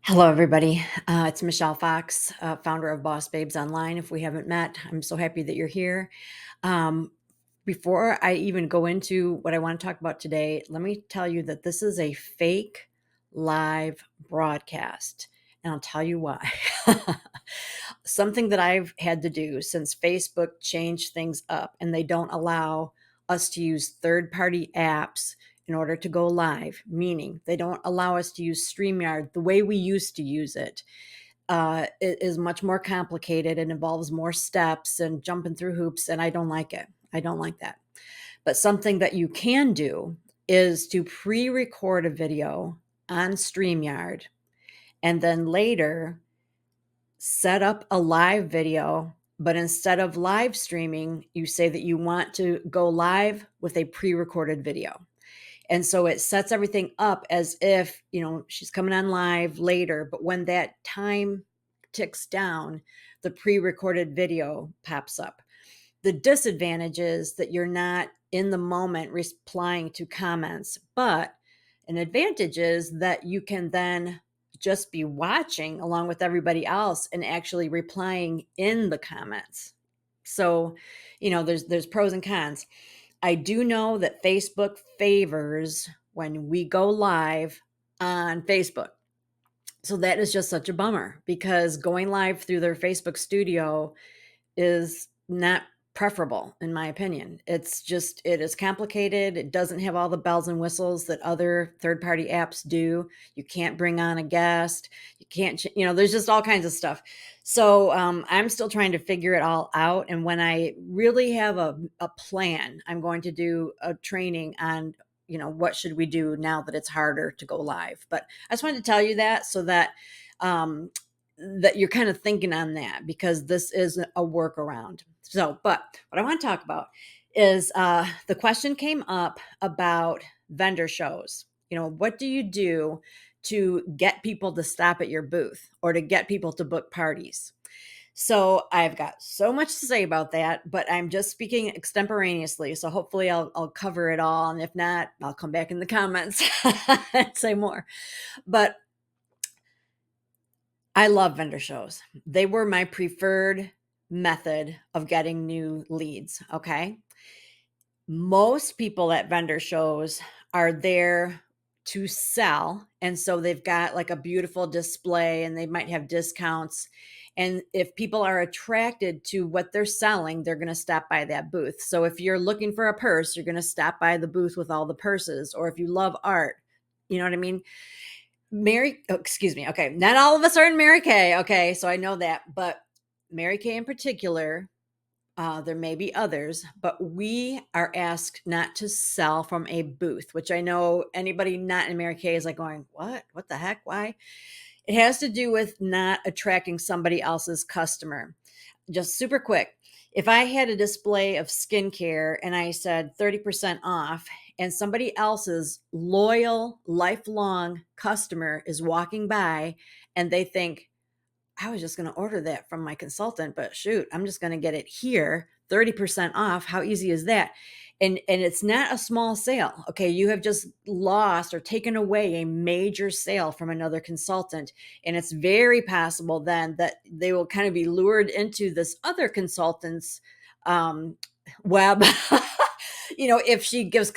Hello, everybody. It's Michelle Fox, founder of Boss Babes Online. If we haven't met, I'm so happy that you're here. Um, Before I even go into what I want to talk about today, let me tell you that this is a fake live broadcast. And I'll tell you why. Something that I've had to do since Facebook changed things up and they don't allow us to use third party apps in order to go live, meaning they don't allow us to use StreamYard the way we used to use it. It is much more complicated and involves more steps and jumping through hoops, and I don't like it. I don't like that. But something that you can do is to pre record a video on StreamYard and then later set up a live video. But instead of live streaming, you say that you want to go live with a pre recorded video. And so it sets everything up as if, she's coming on live later, but when that time ticks down, the pre-recorded video pops up. The disadvantage is that you're not in the moment replying to comments, but an advantage is that you can then just be watching along with everybody else and actually replying in the comments. So, there's pros and cons. I do know that Facebook favors when we go live on Facebook. So that is just such a bummer because going live through their Facebook studio is not preferable, in my opinion. It is complicated. It doesn't have all the bells and whistles that other third party apps do. You can't bring on a guest. You can't, there's just all kinds of stuff. So I'm still trying to figure it all out. And when I really have a plan, I'm going to do a training on, what should we do now that it's harder to go live. But I just wanted to tell you that so that um, that you're kind of thinking on that because this is a workaround. So, but what I want to talk about is the question came up about vendor shows. What do you do to get people to stop at your booth or to get people to book parties? So I've got so much to say about that, but I'm just speaking extemporaneously. So hopefully I'll cover it all. And if not, I'll come back in the comments and say more. But I love vendor shows. They were my preferred method of getting new leads. Okay. Most people at vendor shows are there to sell. And so they've got like a beautiful display and they might have discounts. And if people are attracted to what they're selling, they're going to stop by that booth. So if you're looking for a purse, you're going to stop by the booth with all the purses. Or if you love art, you know what I mean? Excuse me. Okay. Not all of us are in Mary Kay. Okay. So I know that, but Mary Kay in particular, there may be others, but we are asked not to sell from a booth, which I know anybody not in Mary Kay is like going, what the heck? Why? It has to do with not attracting somebody else's customer. Just super quick. If I had a display of skincare and I said 30% off, and somebody else's loyal, lifelong customer is walking by and they think, I was just going to order that from my consultant, but shoot, I'm just going to get it here, 30% off. How easy is that? And it's not a small sale. Okay, you have just lost or taken away a major sale from another consultant, and it's very possible then that they will kind of be lured into this other consultant's um, web. If she gives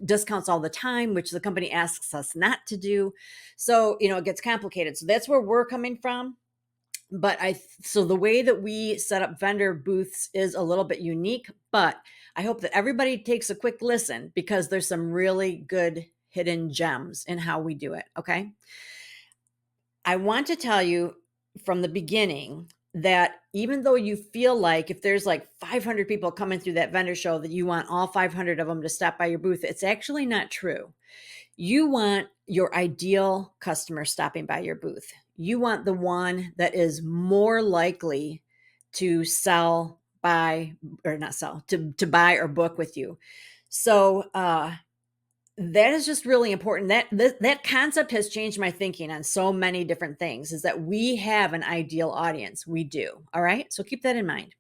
discounts all the time, which the company asks us not to do. So, it gets complicated. So that's where we're coming from. But so the way that we set up vendor booths is a little bit unique, but I hope that everybody takes a quick listen because there's some really good hidden gems in how we do it. Okay. I want to tell you from the beginning that even though you feel like if there's like 500 people coming through that vendor show that you want all 500 of them to stop by your booth, it's actually not true. You want your ideal customer stopping by your booth. You want the one that is more likely to sell, buy, or not sell, to buy or book with you. So that is just really important. That concept has changed my thinking on so many different things, is that we have an ideal audience. We do. All right. So keep that in mind.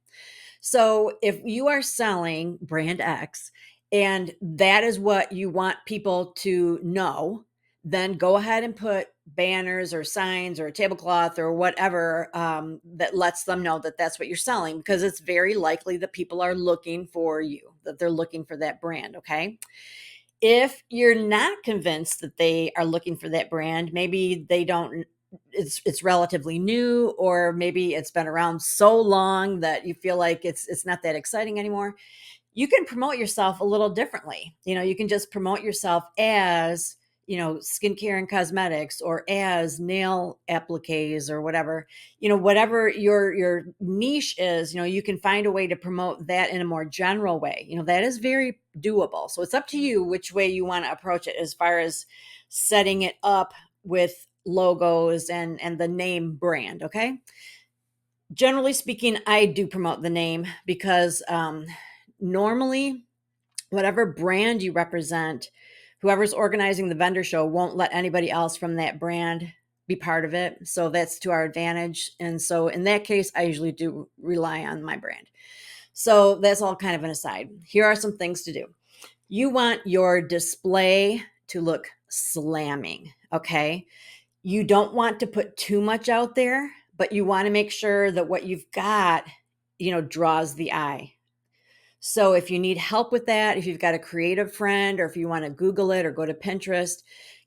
So if you are selling brand X and that is what you want people to know, then go ahead and put banners or signs or a tablecloth or whatever that lets them know that that's what you're selling, because it's very likely that people are looking for you, that they're looking for that brand. Okay. If you're not convinced that they are looking for that brand, maybe they don't, it's relatively new, or maybe it's been around so long that you feel like it's not that exciting anymore, you can promote yourself a little differently. You can just promote yourself as, skincare and cosmetics, or as nail appliques, or whatever, whatever your niche is, you can find a way to promote that in a more general way. That is very doable. So it's up to you which way you want to approach it as far as setting it up with logos and the name brand. Okay. Generally speaking, I do promote the name because normally, whatever brand you represent, whoever's organizing the vendor show won't let anybody else from that brand be part of it. So that's to our advantage. And so in that case, I usually do rely on my brand. So that's all kind of an aside. Here are some things to do. You want your display to look slamming. Okay. You don't want to put too much out there, but you want to make sure that what you've got, draws the eye. So if you need help with that, if you've got a creative friend, or if you want to Google it or go to Pinterest,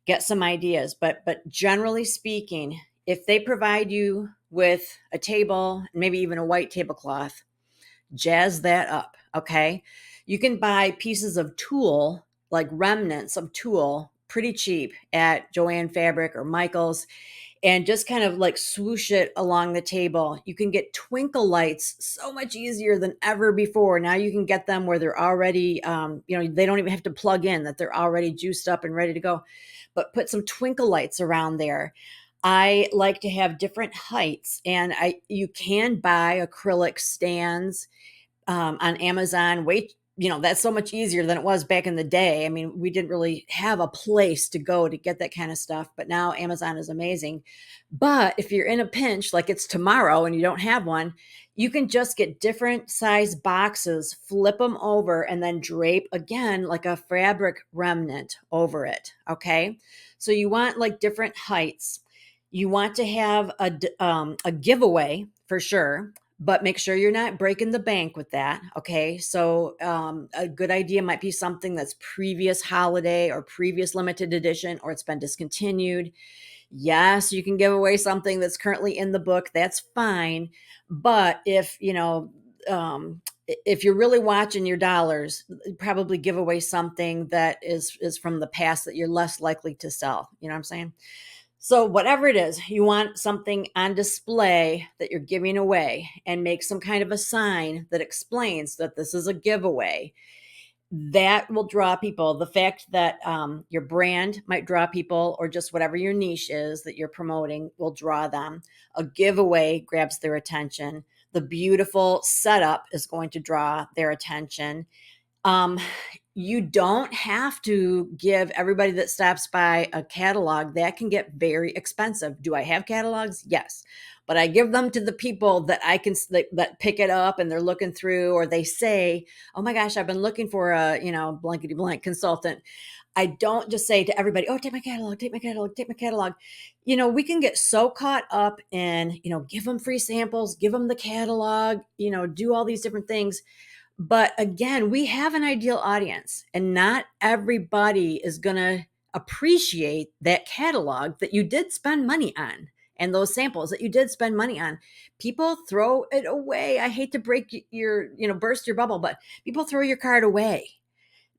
get some ideas. But generally speaking, if they provide you with a table, maybe even a white tablecloth, jazz that up. Okay. You can buy pieces of tulle, like remnants of tulle, pretty cheap at Joann Fabric or Michael's, and just kind of like swoosh it along the table. You can get twinkle lights so much easier than ever before. Now you can get them where they're already, they don't even have to plug in, that they're already juiced up and ready to go. But put some twinkle lights around there. I like to have different heights, and you can buy acrylic stands on Amazon. That's so much easier than it was back in the day. I mean, we didn't really have a place to go to get that kind of stuff, but now Amazon is amazing. But if you're in a pinch, like it's tomorrow and you don't have one, you can just get different size boxes, flip them over, and then drape again like a fabric remnant over it. Okay. So you want like different heights. You want to have a giveaway for sure, but make sure you're not breaking the bank with that. Okay. So a good idea might be something that's previous holiday or previous limited edition, or it's been discontinued. Yes, you can give away something that's currently in the book. That's fine. But if you're really watching your dollars, probably give away something that is from the past that you're less likely to sell. You know what I'm saying? So whatever it is, you want something on display that you're giving away, and make some kind of a sign that explains that this is a giveaway. That will draw people. The fact that your brand might draw people, or just whatever your niche is that you're promoting, will draw them. A giveaway grabs their attention. The beautiful setup is going to draw their attention. Um, you don't have to give everybody that stops by a catalog. That can get very expensive. Do I have catalogs? Yes. But I give them to the people that I can that pick it up and they're looking through, or they say, "Oh my gosh, I've been looking for a, blankety blank consultant." I don't just say to everybody, "Oh, take my catalog, take my catalog, take my catalog." We can get so caught up in, give them free samples, give them the catalog, do all these different things. But again, we have an ideal audience, and not everybody is going to appreciate that catalog that you did spend money on, and those samples that you did spend money on. People throw it away. I hate to burst your bubble, but people throw your card away.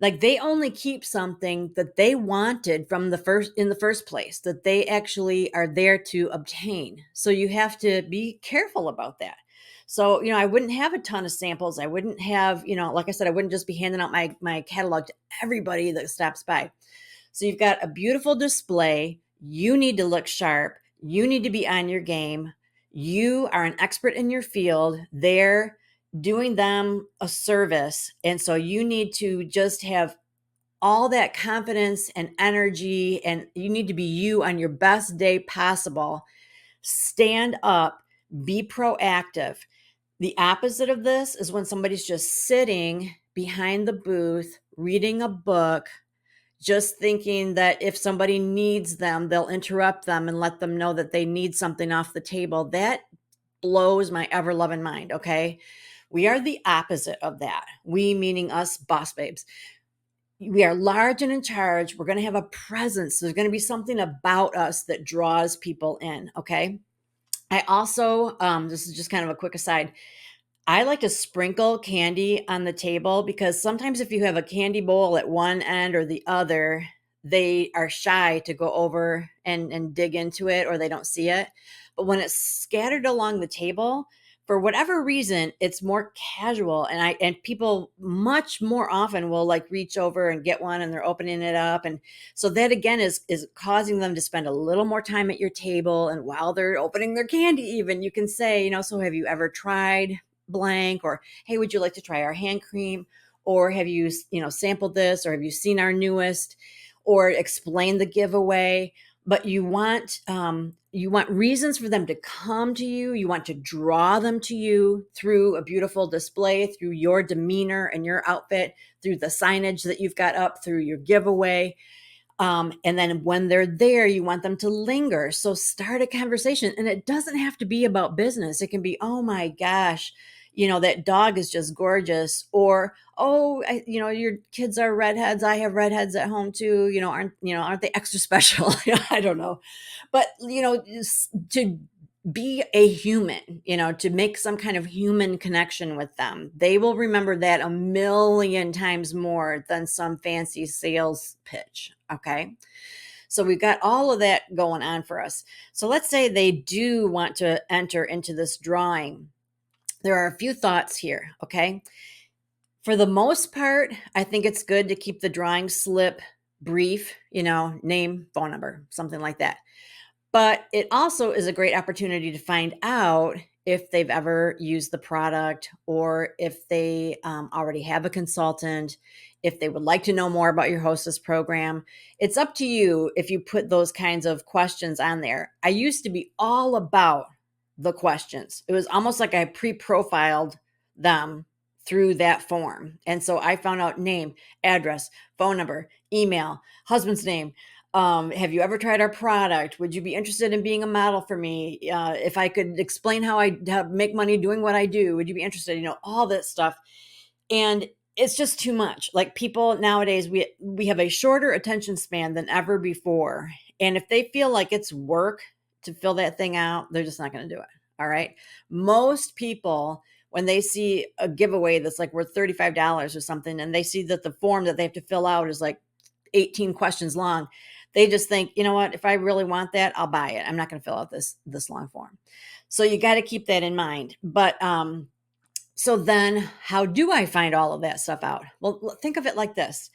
Like, they only keep something that they wanted from in the first place, that they actually are there to obtain. So you have to be careful about that. So, I wouldn't have a ton of samples. I wouldn't have, like I said, I wouldn't just be handing out my catalog to everybody that stops by. So you've got a beautiful display. You need to look sharp. You need to be on your game. You are an expert in your field. They're doing them a service. And so you need to just have all that confidence and energy, and you need to be you on your best day possible. Stand up, be proactive. The opposite of this is when somebody's just sitting behind the booth reading a book, just thinking that if somebody needs them, they'll interrupt them and let them know that they need something off the table. That blows my ever loving mind. Okay. We are the opposite of that. We, meaning us boss babes. We are large and in charge. We're going to have a presence. There's going to be something about us that draws people in. Okay. I also, this is just kind of a quick aside. I like to sprinkle candy on the table because sometimes if you have a candy bowl at one end or the other, they are shy to go over and dig into it, or they don't see it. But when it's scattered along the table, for whatever reason, it's more casual, and people much more often will like reach over and get one, and they're opening it up, and so that again is causing them to spend a little more time at your table. And while they're opening their candy, even you can say, so have you ever tried blank, or hey, would you like to try our hand cream, or have you sampled this, or have you seen our newest, or explain the giveaway. But you want reasons for them to come to you. You want to draw them to you through a beautiful display, through your demeanor and your outfit, through the signage that you've got up, through your giveaway. And then when they're there, you want them to linger. So start a conversation. And it doesn't have to be about business. It can be, oh my gosh, that dog is just gorgeous. Or, oh, your kids are redheads. I have redheads at home too. Aren't they extra special? I don't know. But, to be a human, to make some kind of human connection with them. They will remember that a million times more than some fancy sales pitch. Okay. So we've got all of that going on for us. So let's say they do want to enter into this drawing. There are a few thoughts here. Okay. For the most part, I think it's good to keep the drawing slip brief, name, phone number, something like that. But it also is a great opportunity to find out if they've ever used the product, or if they already have a consultant, if they would like to know more about your hostess program. It's up to you if you put those kinds of questions on there. I used to be all about the questions. It was almost like I pre-profiled them through that form. And so I found out name, address, phone number, email, husband's name. Have you ever tried our product? Would you be interested in being a model for me? If I could explain how I make money doing what I do, would you be interested? All that stuff. And it's just too much. Like, people nowadays, we have a shorter attention span than ever before. And if they feel like it's work to fill that thing out, they're just not going to do it. All right. Most people, when they see a giveaway that's like worth $35 or something, and they see that the form that they have to fill out is like 18 questions long, they just think, you know what, if I really want that, I'll buy it. I'm not going to fill out this long form. So you got to keep that in mind. But so then how do I find all of that stuff out? Well, think of it like this.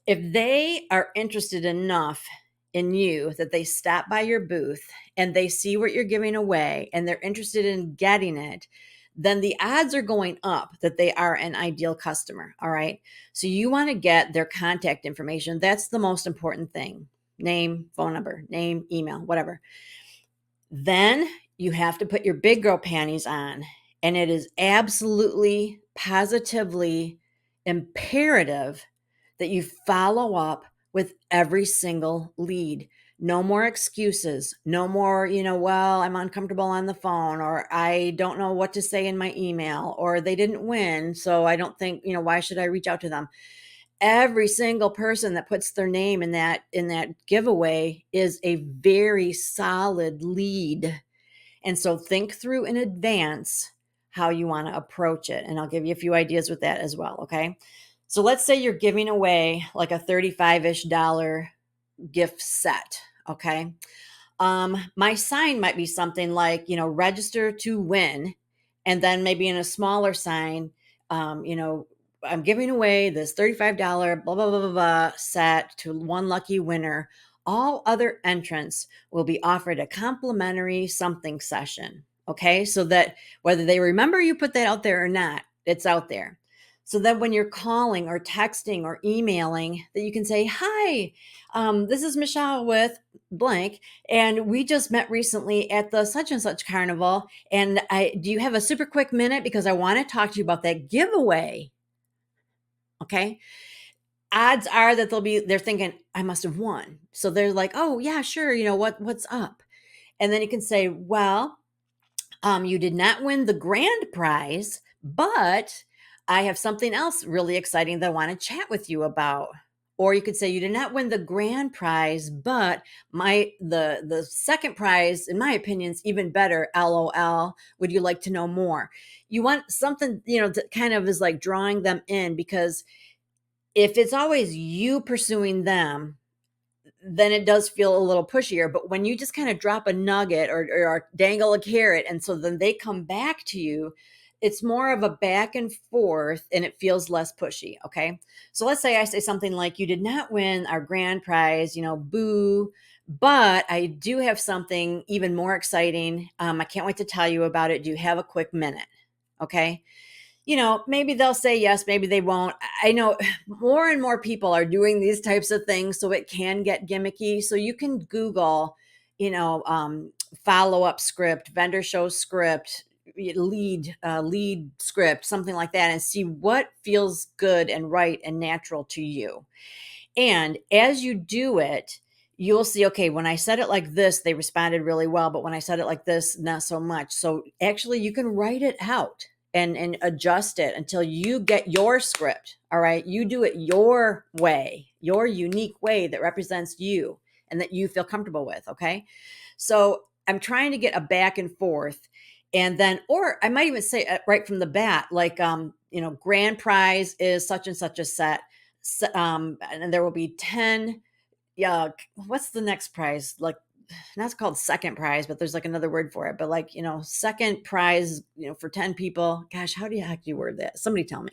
If they are interested enough in you that they stop by your booth and they see what you're giving away and they're interested in getting it, then the odds are going up that they are an ideal customer. All right. So you want to get their contact information. That's the most important thing. Name, phone number, name, email, whatever. Then you have to put your big girl panties on. And it is absolutely, positively imperative that you follow up with every single lead. No more excuses. No more, well, I'm uncomfortable on the phone, or I don't know what to say in my email, or they didn't win, so I don't think, why should I reach out to them? Every single person that puts their name in that giveaway is a very solid lead. And so think through in advance how you want to approach it. And I'll give you a few ideas with that as well. Okay. So let's say you're giving away like a $35-ish gift set. Okay. My sign might be something like, register to win. And then maybe in a smaller sign, I'm giving away this $35 blah, blah, blah, blah, blah set to one lucky winner. All other entrants will be offered a complimentary something session. Okay. So that whether they remember you put that out there or not, it's out there. So that when you're calling or texting or emailing, that you can say, hi, this is Michelle with blank, and we just met recently at the such and such carnival. And do you have a super quick minute? Because I want to talk to you about that giveaway. Okay. odds are that they're thinking, I must have won. So they're like, oh yeah, sure. What's up? And then you can say, well, you did not win the grand prize, but I have something else really exciting that I want to chat with you about. Or you could say you did not win the grand prize, but the second prize, in my opinion, is even better. LOL. Would you like to know more? You want something, that kind of is like drawing them in, because if it's always you pursuing them, then it does feel a little pushier. But when you just kind of drop a nugget or dangle a carrot, and so then they come back to you, it's more of a back and forth and it feels less pushy. Okay. So let's say I say something like, you did not win our grand prize, boo. But I do have something even more exciting. I can't wait to tell you about it. Do you have a quick minute? Okay. Maybe they'll say yes, maybe they won't. I know more and more people are doing these types of things, so it can get gimmicky. So you can Google, follow up script, vendor show script, lead script, something like that, and see what feels good and right and natural to you. And as you do it, you'll see, okay, when I said it like this, they responded really well. But when I said it like this, not so much. So actually, you can write it out and adjust it until you get your script. All right. You do it your way, your unique way that represents you and that you feel comfortable with. Okay. So I'm trying to get a back and forth. And then, or I might even say right from the bat, like, grand prize is such and such a set, and there will be 10. Yeah, what's the next prize? Like, that's called second prize, but there's like another word for it. But like, second prize, for 10 people. Gosh, how do you word that? Somebody tell me.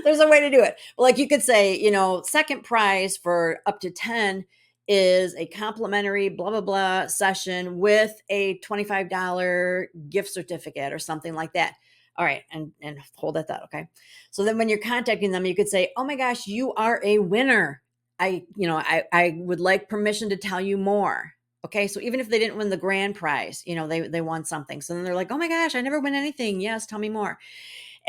There's a way to do it. But like, you could say, second prize for up to 10 is a complimentary blah blah blah session with a $25 gift certificate or something like that. All right, and hold at that. Okay. So then when you're contacting them, you could say, oh my gosh, you are a winner. I would like permission to tell you more. Okay. So even if they didn't win the grand prize, they won something. So then they're like, oh my gosh, I never win anything. Yes, tell me more.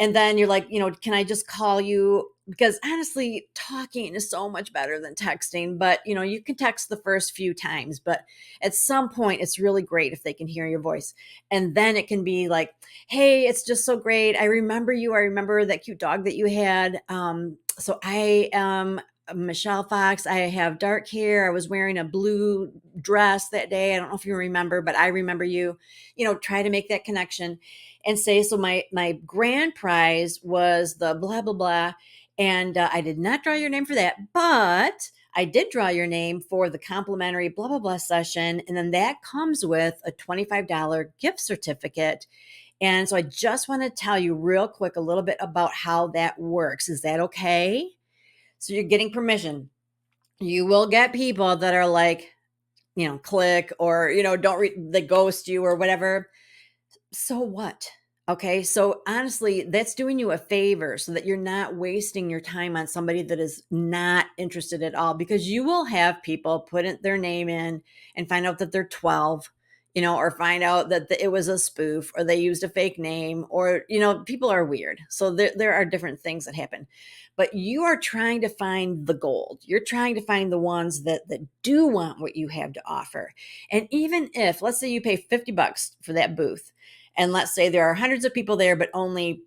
And then you're like, can I just call you? Because honestly, talking is so much better than texting. But, you can text the first few times. But at some point, it's really great if they can hear your voice. And then it can be like, hey, it's just so great. I remember you. I remember that cute dog that you had. So I am Michelle Fox. I have dark hair. I was wearing a blue dress that day. I don't know if you remember, but I remember you. Try to make that connection and say, so my grand prize was the blah blah blah, and I did not draw your name for that, but I did draw your name for the complimentary blah blah blah session, and then that comes with a $25 gift certificate. And so I just want to tell you real quick a little bit about how that works. Is that okay? So you're getting permission. You will get people that are like, click, or don't they ghost you or whatever. So what? Okay. So honestly, that's doing you a favor so that you're not wasting your time on somebody that is not interested at all, because you will have people put their name in and find out that they're 12, or find out that it was a spoof, or they used a fake name, or, people are weird. So there are different things that happen, but you are trying to find the gold. You're trying to find the ones that do want what you have to offer. And even if, let's say you pay $50 for that booth, and let's say there are hundreds of people there, but only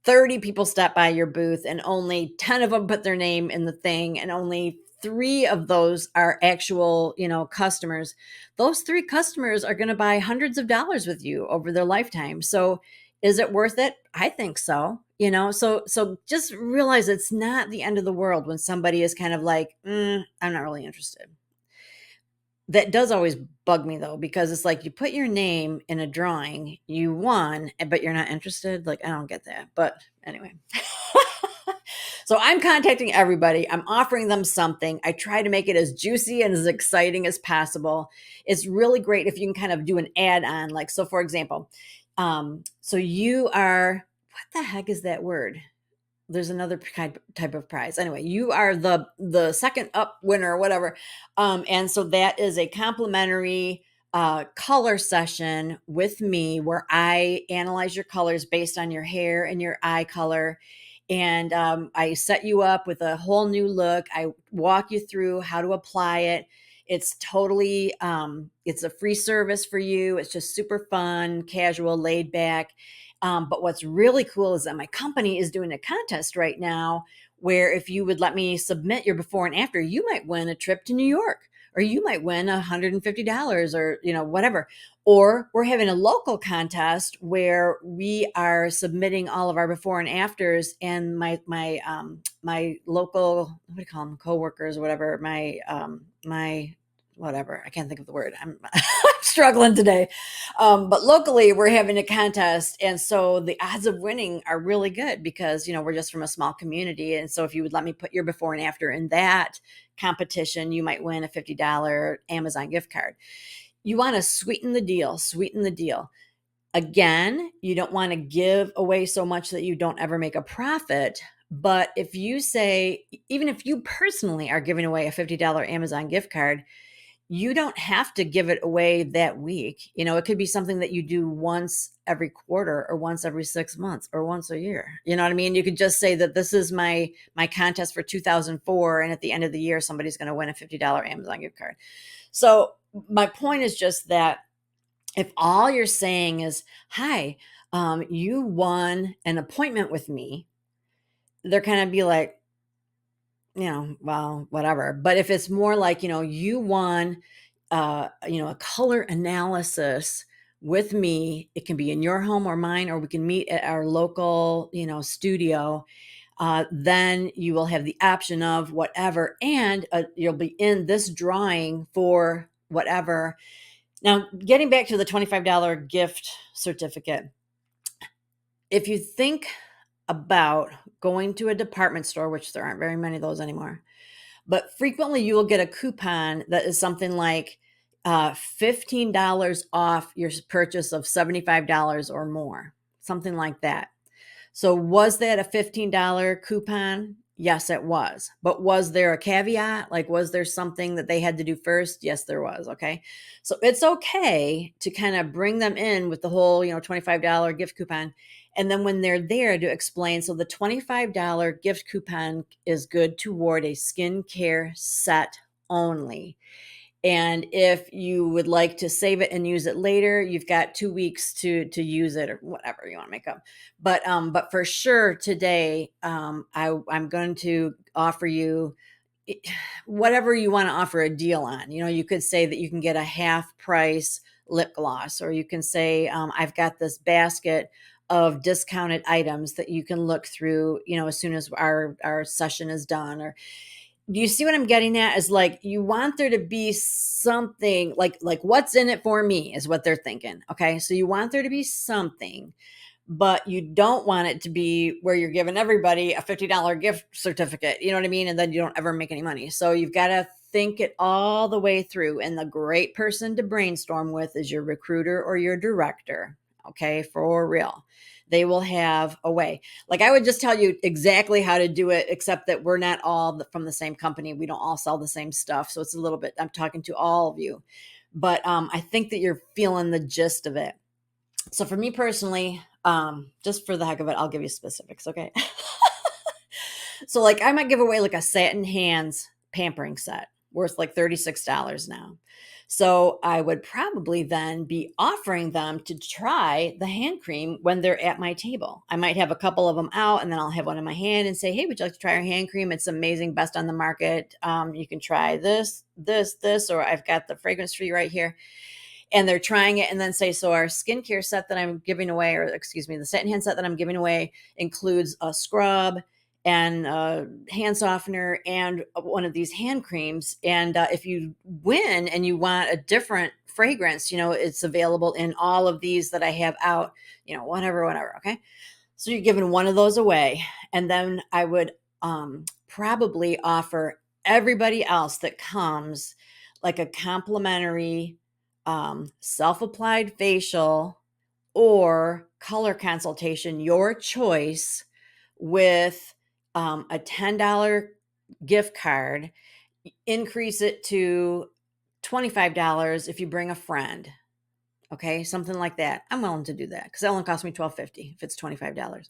30 people stop by your booth, and only 10 of them put their name in the thing, and only 3 of those are actual, customers. Those 3 customers are going to buy hundreds of dollars with you over their lifetime. So is it worth it? I think so. So just realize it's not the end of the world when somebody is kind of like, I'm not really interested. That does always bug me though, because it's like you put your name in a drawing, you won, but you're not interested. Like, I don't get that. But anyway. So I'm contacting everybody. I'm offering them something. I try to make it as juicy and as exciting as possible. It's really great if you can kind of do an add-on. Like, so for example, so you are, what the heck is that word? There's another type of prize. Anyway, you are the second up winner or whatever. And so that is a complimentary color session with me where I analyze your colors based on your hair and your eye color. And I set you up with a whole new look. I walk you through how to apply it. It's totally, it's a free service for you. It's just super fun, casual, laid back. But what's really cool is that my company is doing a contest right now where if you would let me submit your before and after, you might win a trip to New York, or you might win $150, or whatever. Or we're having a local contest where we are submitting all of our before and afters, and my local, what do you call them, coworkers or whatever, my whatever, I can't think of the word. I'm I'm struggling today. But locally, we're having a contest, and so the odds of winning are really good because we're just from a small community. And so if you would let me put your before and after in that competition, you might win a $50 Amazon gift card. You want to sweeten the deal, sweeten the deal. Again, you don't want to give away so much that you don't ever make a profit. But if you say, even if you personally are giving away a $50 Amazon gift card, you don't have to give it away that week. It could be something that you do once every quarter, or once every 6 months, or once a year. You know what I mean? You could just say that this is my contest for 2004, and at the end of the year, somebody's going to win a $50 Amazon gift card. So my point is just that if all you're saying is, hi, you won an appointment with me, they're kind of be like, well, whatever. But if it's more like, you won, a color analysis with me, it can be in your home or mine, or we can meet at our local, studio. Then you will have the option of whatever, and you'll be in this drawing for whatever. Now, getting back to the $25 gift certificate, if you think about going to a department store, which there aren't very many of those anymore, but frequently you will get a coupon that is something like $15 off your purchase of $75 or more, something like that. So was that a $15 coupon? Yes, it was. But was there a caveat? Like, was there something that they had to do first? Yes, there was. Okay. So it's okay to kind of bring them in with the whole, $25 gift coupon. And then when they're there, to explain. So the $25 gift coupon is good toward a skincare set only. And if you would like to save it and use it later, you've got 2 weeks to use it, or whatever you want to make up. But for sure today, I'm going to offer you whatever you want to offer a deal on. You could say that you can get a half price lip gloss, or you can say, I've got this basket of discounted items that you can look through, as soon as our session is done. Or do you see what I'm getting at? Is like, you want there to be something like what's in it for me is what they're thinking. Okay. So you want there to be something, but you don't want it to be where you're giving everybody a $50 gift certificate. You know what I mean? And then you don't ever make any money. So you've got to think it all the way through. And the great person to brainstorm with is your recruiter or your director. Okay. For real. They will have a way. Like, I would just tell you exactly how to do it, except that we're not all from the same company. We don't all sell the same stuff. So it's a little bit, I'm talking to all of you, but I think that you're feeling the gist of it. So for me personally, just for the heck of it, I'll give you specifics. Okay. So like, I might give away like a satin hands pampering set worth like $36 now. So I would probably then be offering them to try the hand cream when they're at my table. I might have a couple of them out, and then I'll have one in my hand and say, hey, would you like to try our hand cream? It's amazing, best on the market. You can try this, or I've got the fragrance free right here. And they're trying it, and then say, so our skincare set that I'm giving away, or excuse me, the satin hand set that I'm giving away includes a scrub and a hand softener and one of these hand creams. And if you win and you want a different fragrance, it's available in all of these that I have out, whatever. Okay. So you're giving one of those away. And then I would probably offer everybody else that comes like a complimentary self-applied facial or color consultation, your choice, with a $10 gift card. Increase it to $25 if you bring a friend. Okay, something like that. I'm willing to do that because it only cost me $12.50 if it's $25.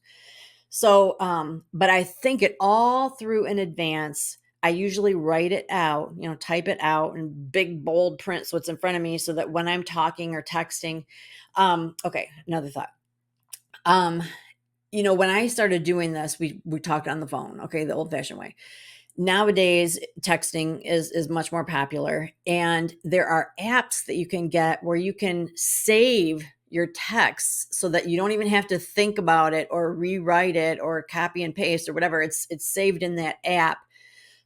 So, but I think it all through in advance. I usually write it out, type it out in big bold print so it's in front of me so that when I'm talking or texting, okay, another thought. Um, when I started doing this, we talked on the phone, okay, the old-fashioned way. Nowadays, texting is much more popular, and there are apps that you can get where you can save your texts so that you don't even have to think about it or rewrite it or copy and paste or whatever. It's saved in that app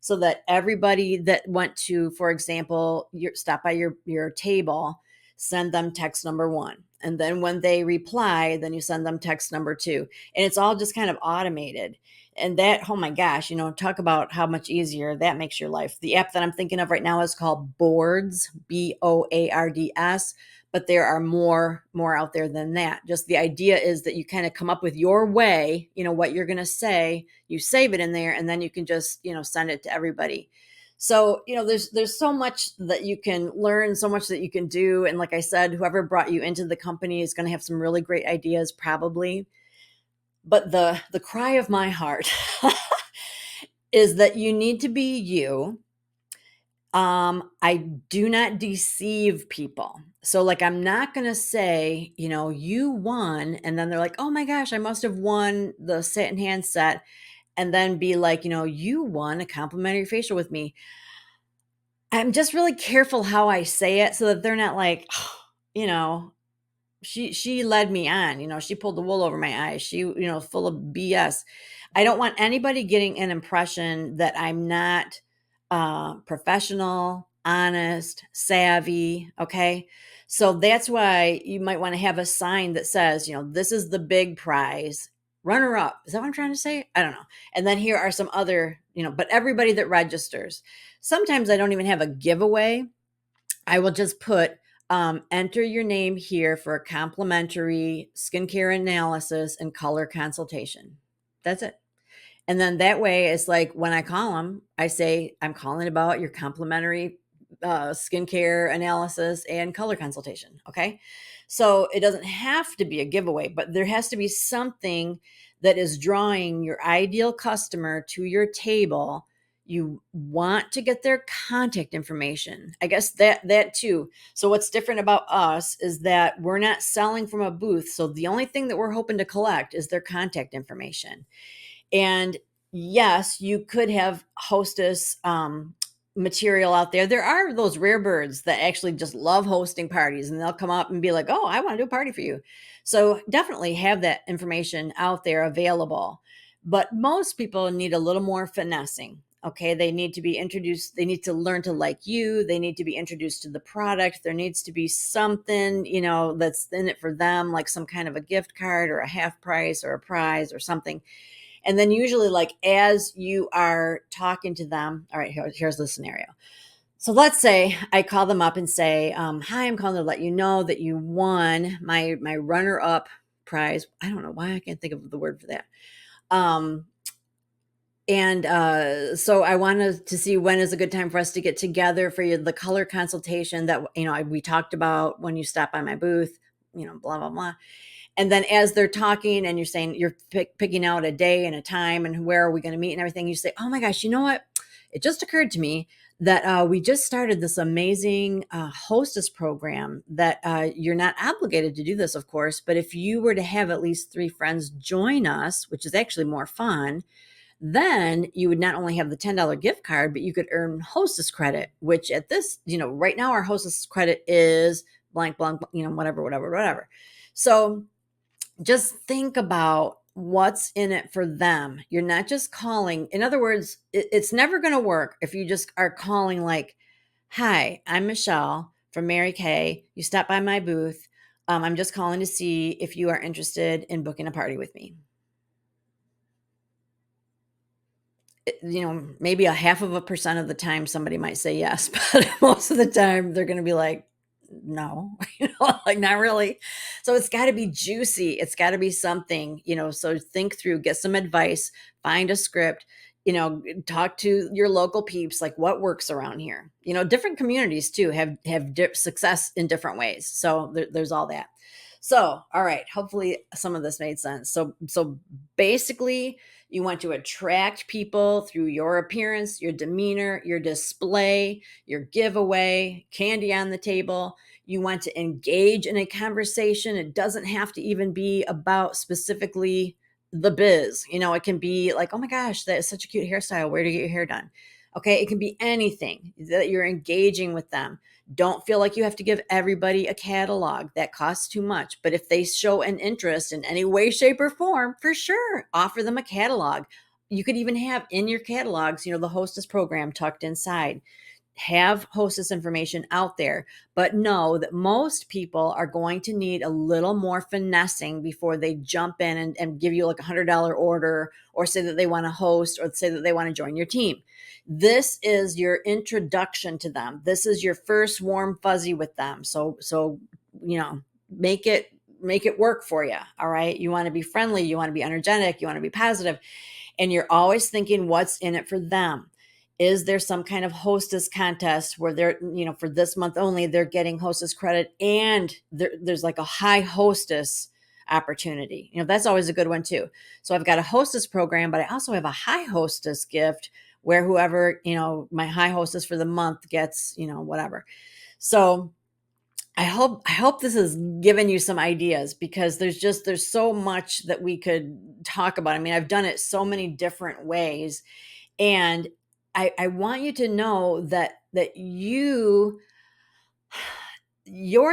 so that everybody that went to, for example, stop by your table, send them text number one. And then when they reply, then you send them text number two. And it's all just kind of automated. And that, oh my gosh, talk about how much easier that makes your life. The app that I'm thinking of right now is called Boards, Boards, but there are more out there than that. Just the idea is that you kind of come up with your way, what you're going to say, you save it in there, and then you can just, send it to everybody. So, there's so much that you can learn, so much that you can do. And like I said, whoever brought you into the company is going to have some really great ideas probably. But the cry of my heart is that you need to be you. I do not deceive people. So like I'm not going to say, you won and then they're like, "Oh my gosh, I must have won the sit and hand set." And then be like, "You won a complimentary facial with me." I'm just really careful how I say it so that they're not like, you know, she led me on, she pulled the wool over my eyes. She, full of BS. I don't want anybody getting an impression that I'm not professional, honest, savvy. Okay. So that's why you might want to have a sign that says, this is the big prize, runner up. Is that what I'm trying to say? I don't know. And then here are some other, but everybody that registers. Sometimes I don't even have a giveaway. I will just put enter your name here for a complimentary skincare analysis and color consultation. That's it. And then that way, it's like when I call them, I say, I'm calling about your complimentary skincare analysis and color consultation. Okay. So it doesn't have to be a giveaway, but there has to be something that is drawing your ideal customer to your table. You want to get their contact information. I guess that too. So what's different about us is that we're not selling from a booth. So the only thing that we're hoping to collect is their contact information. And yes, you could have hostess material out there. There are those rare birds that actually just love hosting parties and they'll come up and be like, "Oh, I want to do a party for you." So definitely have that information out there available. But most people need a little more finessing. Okay. They need to be introduced. They need to learn to like you. They need to be introduced to the product. There needs to be something, that's in it for them, like some kind of a gift card or a half price or a prize or something. And then usually, like as you are talking to them, all right, here's the scenario. So let's say I call them up and say, "Hi, I'm calling to let you know that you won my runner up prize." I don't know why I can't think of the word for that. Um, and so I wanted to see when is a good time for us to get together for the color consultation that we talked about when you stopped by my booth. Blah blah blah. And then as they're talking and you're saying you're picking out a day and a time and where are we going to meet and everything, you say, "Oh my gosh, you know what? It just occurred to me that we just started this amazing hostess program that you're not obligated to do this, of course, but if you were to have at least 3 friends join us, which is actually more fun, then you would not only have the $10 gift card, but you could earn hostess credit, which at this, right now our hostess credit is blank, blank, whatever, whatever, whatever." So just think about what's in it for them. You're not just calling. In other words, it's never going to work if you just are calling like, "Hi, I'm Michelle from Mary Kay. You stopped by my booth. I'm just calling to see if you are interested in booking a party with me." Maybe a half of a percent of the time somebody might say yes, but most of the time they're going to be like, "No," like not really. So it's got to be juicy. It's got to be something, so think through, get some advice, find a script, talk to your local peeps, like what works around here. Different communities too have success in different ways. So there's all that. So, all right, hopefully some of this made sense. So basically, you want to attract people through your appearance, your demeanor, your display, your giveaway, candy on the table. You want to engage in a conversation. It doesn't have to even be about specifically the biz. It can be like, "Oh my gosh, that is such a cute hairstyle. Where do you get your hair done?" Okay, it can be anything that you're engaging with them. Don't feel like you have to give everybody a catalog. That costs too much. But if they show an interest in any way, shape, or form, for sure, offer them a catalog. You could even have in your catalogs, the hostess program tucked inside. Have hostess information out there, but know that most people are going to need a little more finessing before they jump in and give you like $100 order, or say that they want to host, or say that they want to join your team. This is your introduction to them. This is your first warm fuzzy with them. So make it work for you. All right. You want to be friendly, you want to be energetic, you want to be positive, and you're always thinking what's in it for them. Is there some kind of hostess contest where they're, for this month only, they're getting hostess credit, and there's like a high hostess opportunity? That's always a good one too. So I've got a hostess program, but I also have a high hostess gift where whoever, my high hostess for the month gets, whatever. So I hope this has given you some ideas, because there's so much that we could talk about. I mean, I've done it so many different ways, and I want you to know that your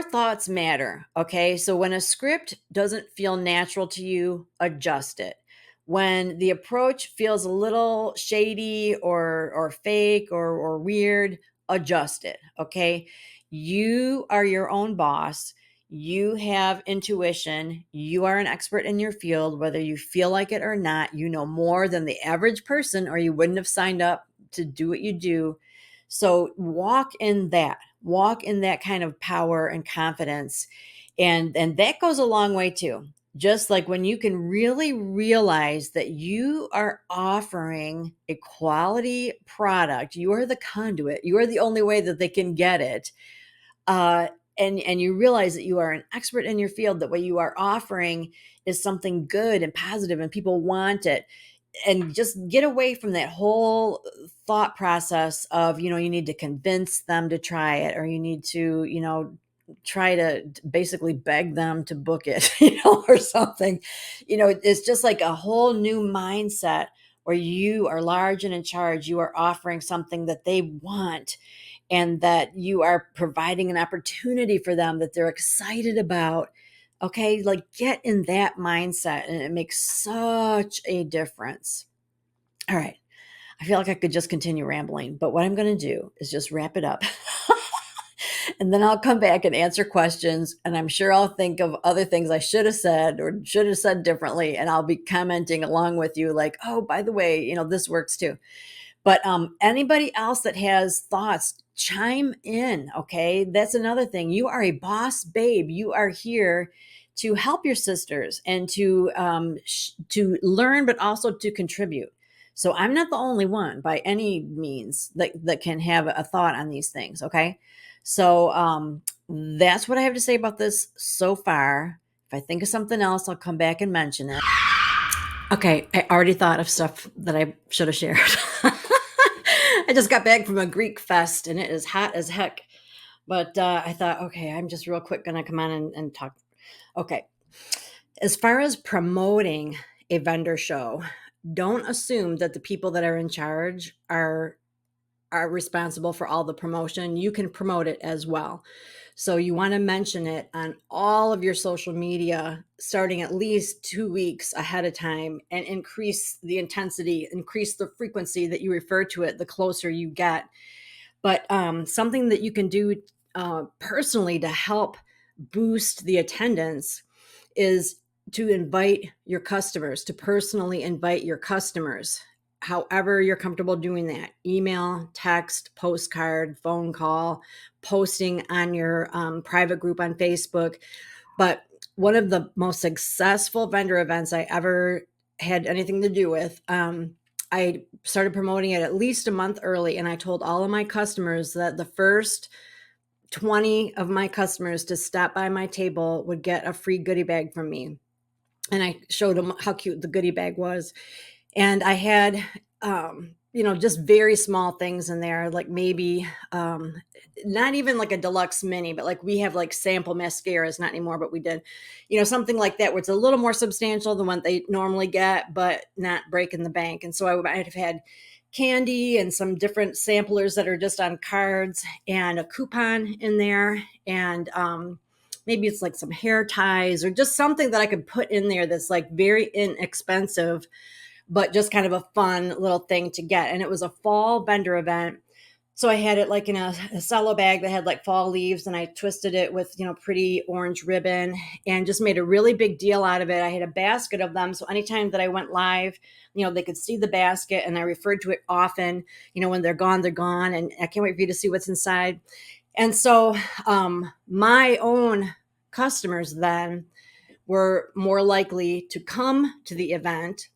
thoughts matter. Okay, so when a script doesn't feel natural to you, adjust it. When the approach feels a little shady or fake or weird, adjust it. Okay, you are your own boss. You have intuition. You are an expert in your field, whether you feel like it or not. You know more than the average person, or you wouldn't have signed up to do what you do. So walk in that kind of power and confidence, and that goes a long way too. Just like when you can really realize that you are offering a quality product, you are the conduit, you are the only way that they can get it. uh, and you realize that you are an expert in your field, that what you are offering is something good and positive and people want it. And just get away from that whole thought process of, you need to convince them to try it, or you need to, try to basically beg them to book it, or something. It's just like a whole new mindset where you are large and in charge. You are offering something that they want, and that you are providing an opportunity for them that they're excited about. Okay, like get in that mindset, and it makes such a difference. All right. I feel like I could just continue rambling, but what I'm going to do is just wrap it up. And then I'll come back and answer questions. And I'm sure I'll think of other things I should have said or should have said differently. And I'll be commenting along with you, like, oh, by the way, this works too. But anybody else that has thoughts, chime in. Okay. That's another thing. You are a boss babe. You are here to help your sisters and to learn, but also to contribute. So I'm not the only one by any means that can have a thought on these things. Okay. So that's what I have to say about this so far. If I think of something else, I'll come back and mention it. Okay, I already thought of stuff that I should have shared. I just got back from a Greek fest and it is hot as heck. But I thought, okay, I'm just real quick going to come on and talk. Okay. As far as promoting a vendor show, don't assume that the people that are in charge are responsible for all the promotion. You can promote it as well. So you want to mention it on all of your social media, starting at least 2 weeks ahead of time, and increase the intensity, increase the frequency that you refer to it the closer you get. But something that you can do personally to help boost the attendance is to invite your customers, to personally invite your customers, however you're comfortable doing that. Email, text, postcard, phone call, posting on your private group on Facebook. But one of the most successful vendor events I ever had anything to do with, I started promoting it at least a month early, and I told all of my customers that the first 20 of my customers to stop by my table would get a free goodie bag from me. And I showed them how cute the goodie bag was. And I had, just very small things in there, like maybe not even like a deluxe mini, but like we have like sample mascaras, not anymore, but we did, something like that where it's a little more substantial than what they normally get, but not breaking the bank. And so I might have had candy and some different samplers that are just on cards and a coupon in there. And maybe it's like some hair ties or just something that I could put in there that's like very inexpensive, but just kind of a fun little thing to get. And it was a fall vendor event. So I had it like in a cello bag that had like fall leaves, and I twisted it with, pretty orange ribbon and just made a really big deal out of it. I had a basket of them. So anytime that I went live, they could see the basket, and I referred to it often. When they're gone, they're gone. And I can't wait for you to see what's inside. And so my own customers then were more likely to come to the event.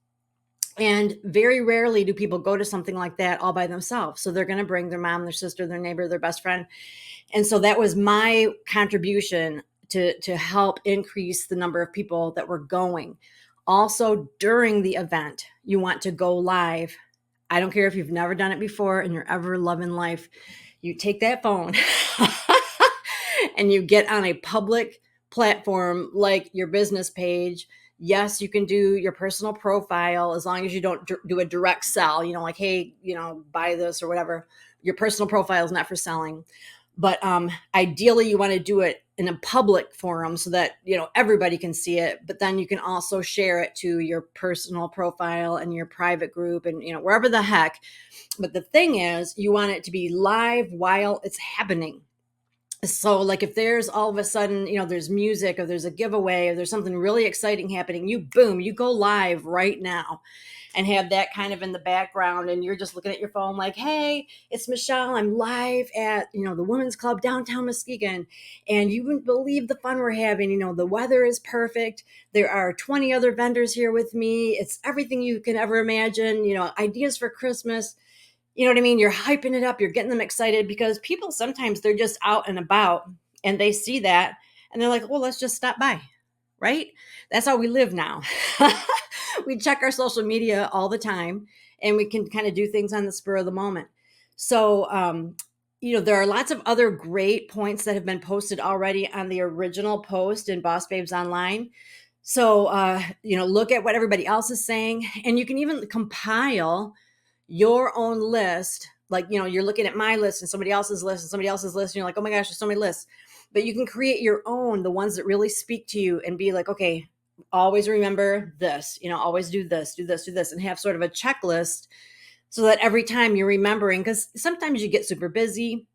And very rarely do people go to something like that all by themselves. So they're going to bring their mom, their sister, their neighbor, their best friend. And so that was my contribution to help increase the number of people that were going. Also, during the event, you want to go live. I don't care if you've never done it before and you're ever loving life. You take that phone and you get on a public platform like your business page. Yes, you can do your personal profile as long as you don't do a direct sell, like, hey, buy this or whatever. Your personal profile is not for selling. But ideally, you want to do it in a public forum so that, everybody can see it. But then you can also share it to your personal profile and your private group and, wherever the heck. But the thing is, you want it to be live while it's happening. So like if there's all of a sudden, there's music or there's a giveaway or there's something really exciting happening, you go live right now and have that kind of in the background. And you're just looking at your phone like, hey, it's Michelle. I'm live at, the Women's Club downtown Muskegon. And you wouldn't believe the fun we're having. The weather is perfect. There are 20 other vendors here with me. It's everything you can ever imagine, ideas for Christmas. You know what I mean? You're hyping it up. You're getting them excited because people sometimes they're just out and about and they see that and they're like, well, let's just stop by. Right? That's how we live now. We check our social media all the time and we can kind of do things on the spur of the moment. So, there are lots of other great points that have been posted already on the original post in Boss Babes Online. So, look at what everybody else is saying, and you can even compile your own list. Like, you're looking at my list and somebody else's list and somebody else's list. And you're like, oh my gosh, there's so many lists. But you can create your own, the ones that really speak to you and be like, okay, always remember this, always do this, do this, do this, and have sort of a checklist so that every time you're remembering, because sometimes you get super busy.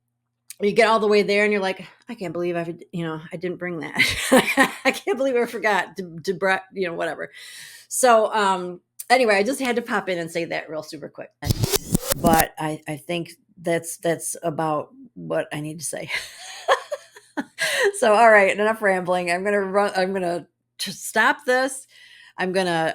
You get all the way there and you're like, I can't believe I didn't bring that. I can't believe I forgot to whatever. So, anyway, I just had to pop in and say that real super quick. But I think that's about what I need to say. So, all right, enough rambling. I'm gonna stop this. I'm gonna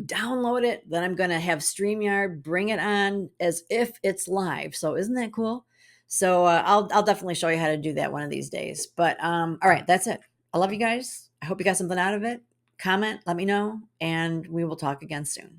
download it. Then I'm gonna have StreamYard bring it on as if it's live. So, isn't that cool? So I'll definitely show you how to do that one of these days. But all right, that's it. I love you guys. I hope you got something out of it. Comment, let me know, and we will talk again soon.